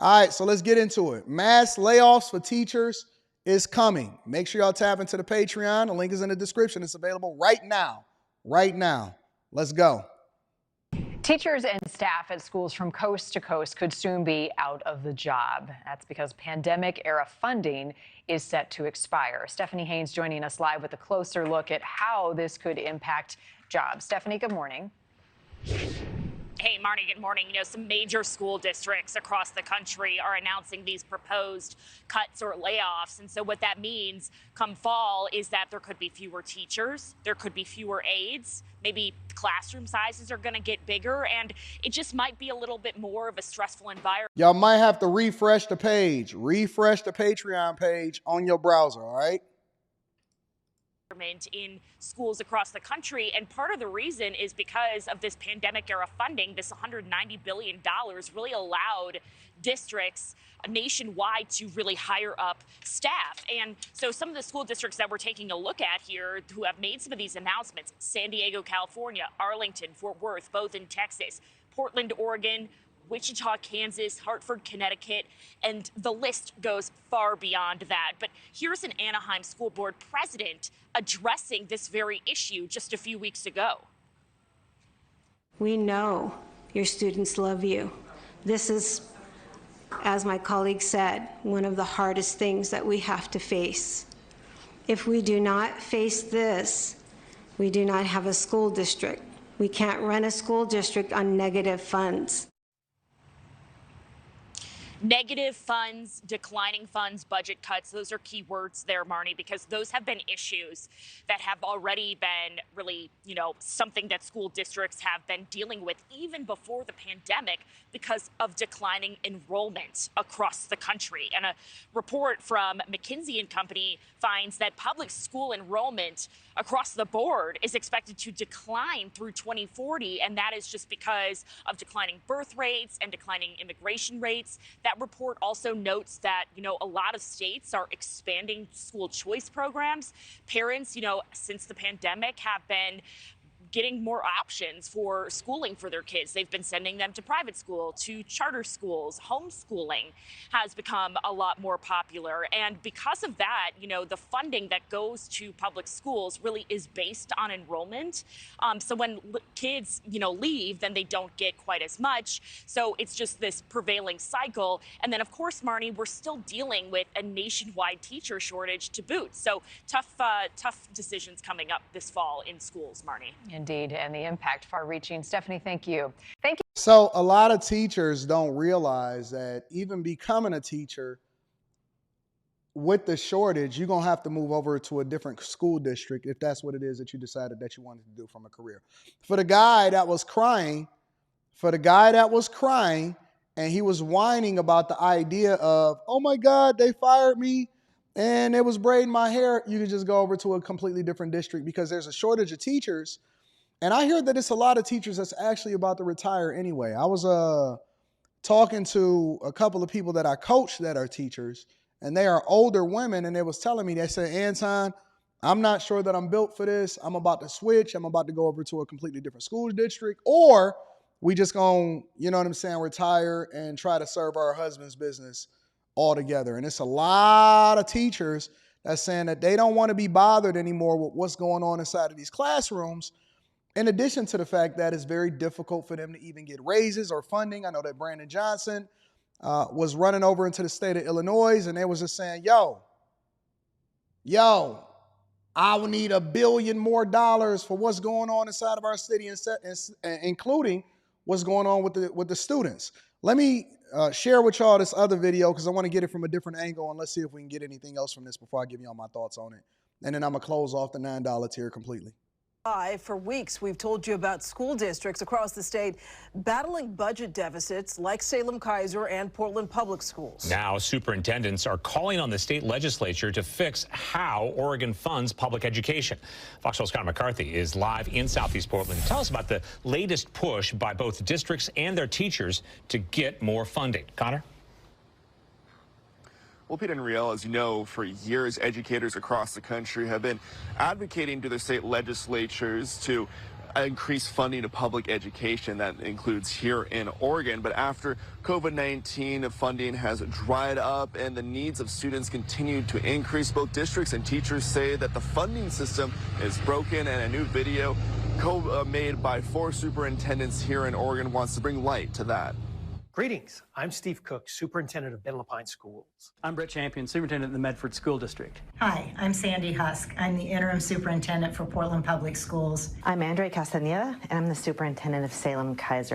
All right, so let's get into it. Mass layoffs for teachers is coming. Make sure y'all tap into the Patreon. The link is in the description. It's available right now. Right now. Let's go. Teachers and staff at schools from coast to coast could soon be out of the job. That's because pandemic-era funding is set to expire. Stephanie Haynes joining us live with a closer look at how this could impact jobs. Stephanie, good morning. Hey, Marnie, good morning. You know, some major school districts across the country are announcing these proposed cuts or layoffs. And so what that means come fall is that there could be fewer teachers, there could be fewer aides, maybe classroom sizes are going to get bigger, and it just might be a little bit more of a stressful environment. Y'all might have to refresh the page, refresh the Patreon page on your browser, all right? In schools across the country. And part of the reason is because of this pandemic era funding. This $190 billion really allowed districts nationwide to really hire up staff. And so some of the school districts that we're taking a look at here who have made some of these announcements: San Diego, California, Arlington, Fort Worth, both in Texas, Portland, Oregon, Wichita, Kansas, Hartford, Connecticut, and the list goes far beyond that. But here's an Anaheim school board president addressing this very issue just a few weeks ago. We know your students love you. This is, as my colleague said, one of the hardest things that we have to face. If we do not face this, we do not have a school district. We can't run a school district on negative funds. Negative funds, declining funds, budget cuts, those are key words there, Marnie, because those have been issues that have already been really, something that school districts have been dealing with even before the pandemic because of declining enrollment across the country. And a report from McKinsey & Company finds that public school enrollment across the board is expected to decline through 2040, and that is just because of declining birth rates and declining immigration rates. That report also notes that, a lot of states are expanding school choice programs. Parents, since the pandemic have been getting more options for schooling for their kids. They've been sending them to private school, to charter schools. Homeschooling has become a lot more popular. And because of that, the funding that goes to public schools really is based on enrollment. So when kids, leave, then they don't get quite as much. So it's just this prevailing cycle. And then, of course, Marnie, we're still dealing with a nationwide teacher shortage to boot. So tough decisions coming up this fall in schools, Marnie. Indeed, and the impact far-reaching. Stephanie, thank you. Thank you. So a lot of teachers don't realize that even becoming a teacher, with the shortage, you're going to have to move over to a different school district if that's what it is that you decided that you wanted to do from a career. For the guy that was crying, and he was whining about the idea of, oh my God, they fired me and it was braiding my hair, you could just go over to a completely different district because there's a shortage of teachers. And I hear that it's a lot of teachers that's actually about to retire anyway. I was talking to a couple of people that I coach that are teachers, and they are older women, and they was telling me, they said, Anton, I'm not sure that I'm built for this. I'm about to switch. I'm about to go over to a completely different school district, or we just gonna, retire and try to serve our husband's business altogether. And it's a lot of teachers that's saying that they don't want to be bothered anymore with what's going on inside of these classrooms. In addition to the fact that it's very difficult for them to even get raises or funding. I know that Brandon Johnson was running over into the state of Illinois, and they was just saying, yo, I will need $1 billion more for what's going on inside of our city, including what's going on with the students. Let me share with y'all this other video because I want to get it from a different angle, and let's see if we can get anything else from this before I give y'all my thoughts on it. And then I'm going to close off the $9 tier completely. For weeks, we've told you about school districts across the state battling budget deficits like Salem-Keizer and Portland Public Schools. Now, superintendents are calling on the state legislature to fix how Oregon funds public education. Fox 12's Connor McCarthy is live in Southeast Portland. Tell us about the latest push by both districts and their teachers to get more funding. Connor? Well, Pete and Riel, as you know, for years, educators across the country have been advocating to their state legislatures to increase funding to public education. That includes here in Oregon. But after COVID-19, funding has dried up and the needs of students continue to increase. Both districts and teachers say that the funding system is broken, and a new video made by 4 superintendents here in Oregon wants to bring light to that. Greetings, I'm Steve Cook, Superintendent of Ben-LaPine Schools. I'm Brett Champion, Superintendent of the Medford School District. Hi, I'm Sandy Husk. I'm the Interim Superintendent for Portland Public Schools. I'm Andre Castaneda, and I'm the Superintendent of Salem-Keizer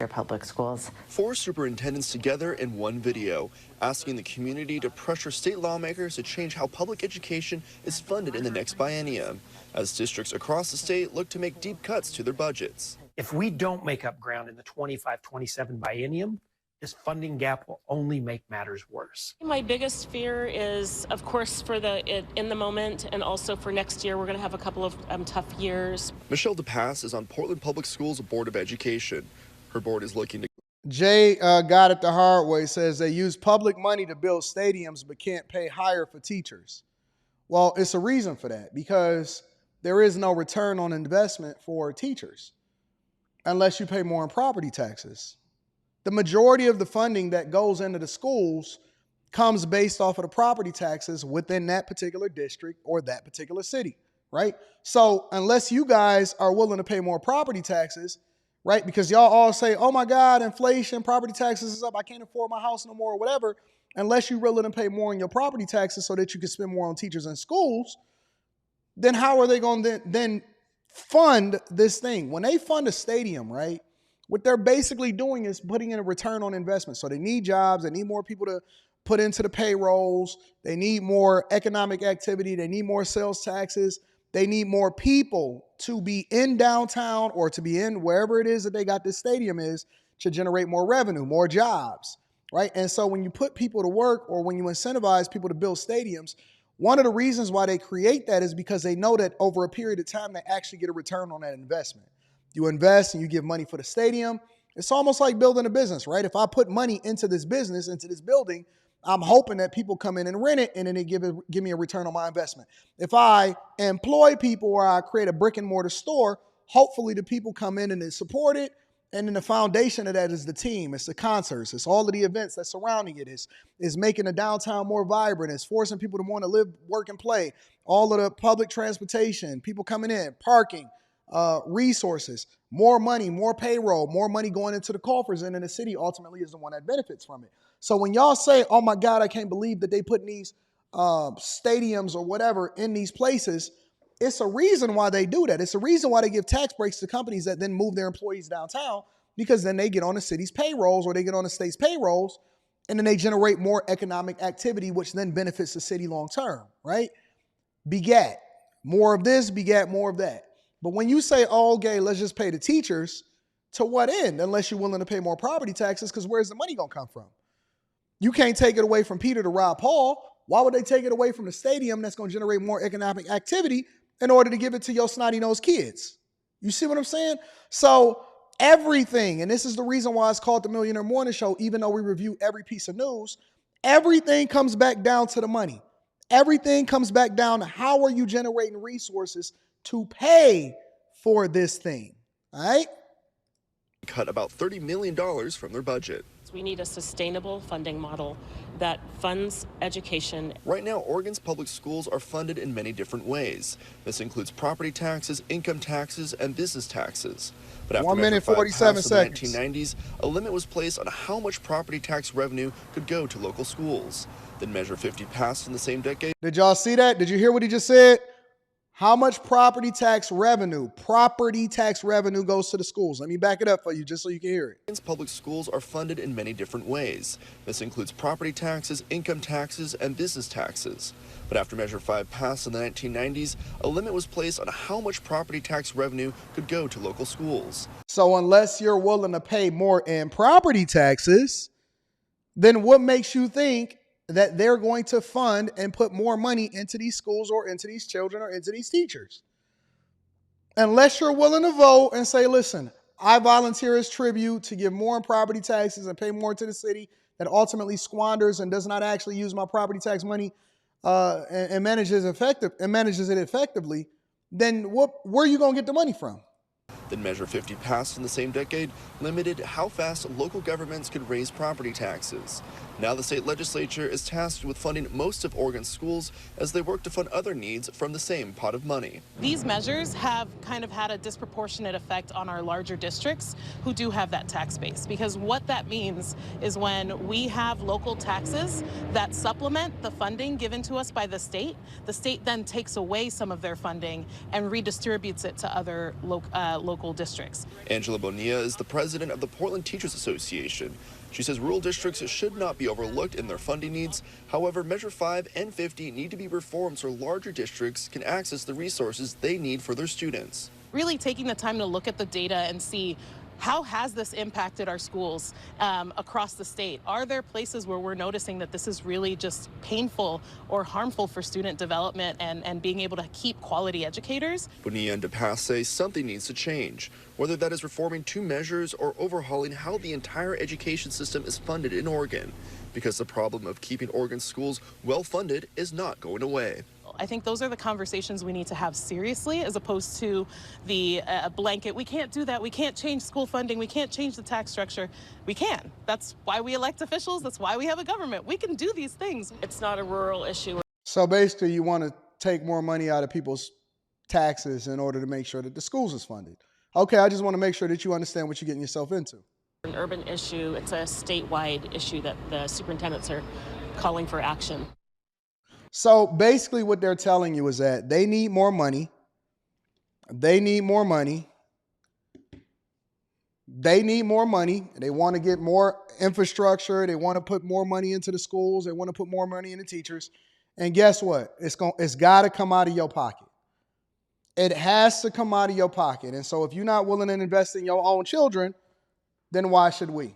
Public Schools. 4 superintendents together in one video, asking the community to pressure state lawmakers to change how public education is funded in the next biennium, as districts across the state look to make deep cuts to their budgets. If we don't make up ground in the 25-27 biennium, this funding gap will only make matters worse. My biggest fear is, of course, for in the moment, and also for next year. We're going to have a couple of tough years. Michelle DePass is on Portland Public Schools Board of Education. Her board is looking to... Jay got it the hard way. Says they use public money to build stadiums but can't pay higher for teachers. Well, it's a reason for that, because there is no return on investment for teachers unless you pay more in property taxes. The majority of the funding that goes into the schools comes based off of the property taxes within that particular district or that particular city, right? So unless you guys are willing to pay more property taxes, right, because y'all all say, oh my God, inflation, property taxes is up, I can't afford my house no more, or whatever, unless you're willing to pay more in your property taxes so that you can spend more on teachers and schools, then how are they going to then fund this thing? When they fund a stadium, right, what they're basically doing is putting in a return on investment. So they need jobs, they need more people to put into the payrolls, they need more economic activity, they need more sales taxes, they need more people to be in downtown or to be in wherever it is that they got this stadium is to generate more revenue, more jobs, right? And so when you put people to work or when you incentivize people to build stadiums, one of the reasons why they create that is because they know that over a period of time, they actually get a return on that investment. You invest and you give money for the stadium. It's almost like building a business, right? If I put money into this business, into this building, I'm hoping that people come in and rent it and then they give me a return on my investment. If I employ people or I create a brick and mortar store, hopefully the people come in and they support it. And then the foundation of that is the team. It's the concerts. It's all of the events that's surrounding it. It's making the downtown more vibrant. It's forcing people to want to live, work, and play. All of the public transportation, people coming in, parking, resources, more money, more payroll, more money going into the coffers, and then the city ultimately is the one that benefits from it. So when y'all say, oh my God, I can't believe that they put these stadiums or whatever in these places, it's a reason why they do that. It's a reason why they give tax breaks to companies that then move their employees downtown, because then they get on the city's payrolls or they get on the state's payrolls, and then they generate more economic activity, which then benefits the city long term, right? Begat. More of this, begat more of that. But when you say, oh, okay, let's just pay the teachers, to what end? Unless you're willing to pay more property taxes, because where's the money going to come from? You can't take it away from Peter to rob Paul. Why would they take it away from the stadium that's going to generate more economic activity in order to give it to your snotty-nosed kids? You see what I'm saying? So everything, and this is the reason why it's called the Millionaire Morning Show, even though we review every piece of news, everything comes back down to the money. Everything comes back down to how are you generating resources to pay for this thing, all right? Cut about $30 million from their budget. We need a sustainable funding model that funds education. Right now, Oregon's public schools are funded in many different ways. This includes property taxes, income taxes, and business taxes. But after 1 minute, 47 seconds. In the 1990s, a limit was placed on how much property tax revenue could go to local schools. Then Measure 50 passed in the same decade. Did y'all see that? Did you hear what he just said? How much property tax revenue goes to the schools? Let me back it up for you just so you can hear it. Public schools are funded in many different ways. This includes property taxes, income taxes, and business taxes. But after Measure 5 passed in the 1990s, a limit was placed on how much property tax revenue could go to local schools. So unless you're willing to pay more in property taxes, then what makes you think that they're going to fund and put more money into these schools or into these children or into these teachers? Unless you're willing to vote and say, listen, I volunteer as tribute to give more in property taxes and pay more to the city that ultimately squanders and does not actually use my property tax money and manages it effectively, then where are you going to get the money from? Then Measure 50 passed in the same decade, limited how fast local governments could raise property taxes. Now the state legislature is tasked with funding most of Oregon's schools as they work to fund other needs from the same pot of money. These measures have kind of had a disproportionate effect on our larger districts who do have that tax base, because what that means is when we have local taxes that supplement the funding given to us by the state then takes away some of their funding and redistributes it to other local districts. Angela Bonilla is the president of the Portland Teachers Association. She says rural districts should not be overlooked in their funding needs. However, Measure 5 and 50 need to be reformed so larger districts can access the resources they need for their students. Really taking the time to look at the data and see how has this impacted our schools across the state? Are there places where we're noticing that this is really just painful or harmful for student development and being able to keep quality educators? Bonilla and DePass say something needs to change, whether that is reforming 2 measures or overhauling how the entire education system is funded in Oregon, because the problem of keeping Oregon schools well funded is not going away. I think those are the conversations we need to have seriously, as opposed to the blanket, we can't do that, we can't change school funding, we can't change the tax structure. We can. That's why we elect officials, that's why we have a government. We can do these things. It's not a rural issue. So basically you want to take more money out of people's taxes in order to make sure that the schools is funded. Okay, I just want to make sure that you understand what you're getting yourself into. An urban issue, it's a statewide issue that the superintendents are calling for action. So basically what they're telling you is that they need more money. They need more money. They need more money. They want to get more infrastructure. They want to put more money into the schools. They want to put more money into teachers. And guess what? It's got to come out of your pocket. It has to come out of your pocket. And so if you're not willing to invest in your own children, then why should we?